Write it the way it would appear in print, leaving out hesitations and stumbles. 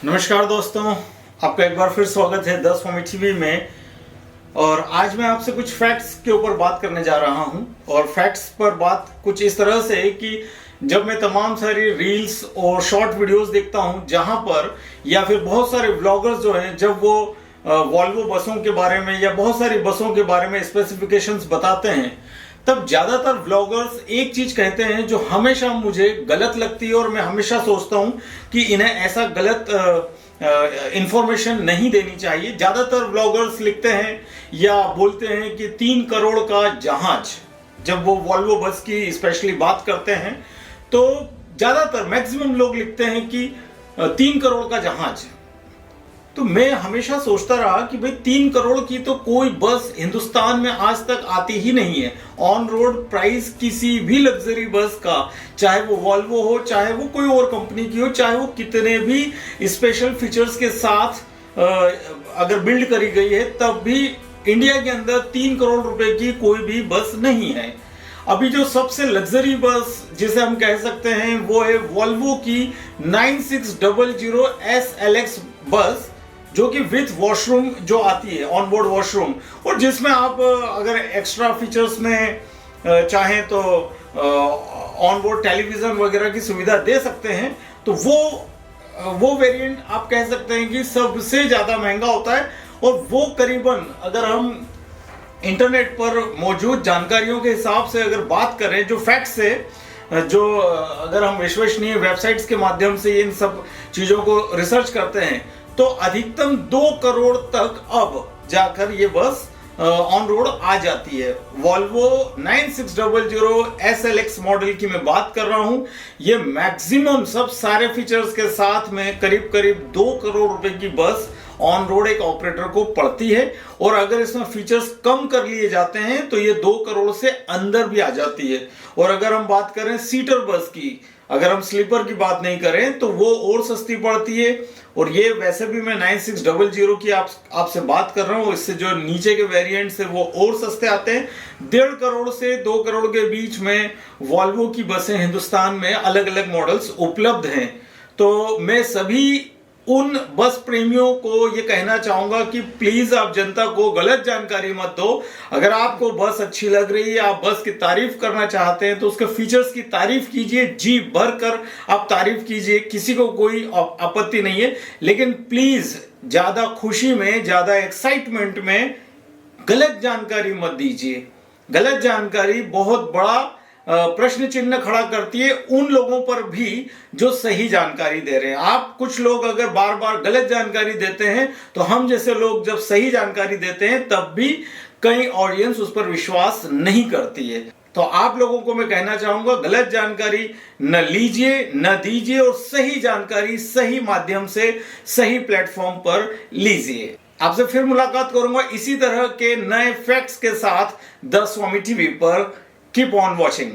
नमस्कार दोस्तों, आपका एक बार फिर स्वागत है द स्वामी टीवी में। और आज मैं आपसे कुछ फैक्ट्स के ऊपर बात करने जा रहा हूं। और फैक्ट्स पर बात कुछ इस तरह से है कि जब मैं तमाम सारी रील्स और शॉर्ट वीडियोस देखता हूं जहां पर या फिर बहुत सारे व्लॉगर्स जो हैं जब वो वॉल्वो बसों के बारे में या बहुत सारी बसों के बारे में स्पेसिफिकेशंस बताते हैं, तब ज्यादातर व्लॉगर्स एक चीज कहते हैं जो हमेशा मुझे गलत लगती है। और मैं हमेशा सोचता हूं कि इन्हें ऐसा गलत इंफॉर्मेशन नहीं देनी चाहिए। ज्यादातर व्लॉगर्स लिखते हैं या बोलते हैं कि 3 करोड़ का जहाज, जब वो वॉल्वो बस की स्पेशली बात करते हैं तो ज्यादातर मैक्सिमम लोग लिखते हैं कि 3 करोड़ का जहाज। तो मैं हमेशा सोचता रहा कि भाई 3 करोड़ की तो कोई बस हिंदुस्तान में आज तक आती ही नहीं है। ऑन रोड प्राइस किसी भी लग्जरी बस का, चाहे वो वॉल्वो हो, चाहे वो कोई और कंपनी की हो, चाहे वो कितने भी स्पेशल फीचर्स के साथ अगर बिल्ड करी गई है, तब भी इंडिया के अंदर 3 करोड़ रुपए की कोई भी बस नहीं है। अभी जो सबसे लग्जरी बस जिसे हम कह सकते हैं वो है वॉल्वो की 9600 SLX बस, जो कि विथ वॉशरूम जो आती है, ऑन बोर्ड वॉशरूम, और जिसमें आप अगर एक्स्ट्रा फीचर्स में चाहें तो ऑन बोर्ड टेलीविजन वगैरह की सुविधा दे सकते हैं। तो वो वेरिएंट आप कह सकते हैं कि सबसे ज्यादा महंगा होता है। और वो करीबन, अगर हम इंटरनेट पर मौजूद जानकारियों के हिसाब से अगर बात करें, जो फैक्ट्स है, जो अगर हम विश्वसनीय वेबसाइट्स के माध्यम से इन सब चीजों को रिसर्च करते हैं, तो अधिकतम 2 करोड़ तक अब जाकर ये बस ऑन रोड आ जाती है। वॉल्वो 9600 SLX मॉडल की मैं बात कर रहा हूं। ये मैक्सिमम सब सारे फीचर्स के साथ में करीब करीब 2 करोड़ रुपए की बस ऑन रोड एक ऑपरेटर को पड़ती है। और अगर इसमें फीचर्स कम कर लिए जाते हैं तो ये 2 करोड़ से अंदर भी आ जाती है। और अगर हम बात करें सीटर बस की, अगर हम स्लीपर की बात नहीं करें, तो वो और सस्ती पड़ती है। और ये वैसे भी मैं 9600 की आपसे बात कर रहा हूं, इससे जो नीचे के वेरिएंट्स है वो और सस्ते आते हैं। 1.5 करोड़ से 2 करोड़ के बीच में वॉल्वो की बसें हिंदुस्तान में अलग अलग मॉडल्स उपलब्ध हैं। तो मैं सभी उन बस प्रेमियों को ये कहना चाहूंगा कि प्लीज आप जनता को गलत जानकारी मत दो। अगर आपको बस अच्छी लग रही है, आप बस की तारीफ करना चाहते हैं, तो उसके फीचर्स की तारीफ कीजिए, जी भर कर आप तारीफ कीजिए, किसी को कोई आपत्ति नहीं है। लेकिन प्लीज ज्यादा खुशी में, ज्यादा एक्साइटमेंट में गलत जानकारी मत दीजिए। गलत जानकारी बहुत बड़ा प्रश्न चिन्ह खड़ा करती है उन लोगों पर भी जो सही जानकारी दे रहे हैं। आप कुछ लोग अगर बार बार गलत जानकारी देते हैं, तो हम जैसे लोग जब सही जानकारी देते हैं तब भी कई ऑडियंस उस पर विश्वास नहीं करती है। तो आप लोगों को मैं कहना चाहूंगा, गलत जानकारी न लीजिए, न दीजिए, और सही जानकारी सही माध्यम से सही प्लेटफॉर्म पर लीजिए। आपसे फिर मुलाकात करूंगा इसी तरह के नए फैक्ट्स के साथ द स्वामी टीवी पर। Keep on watching.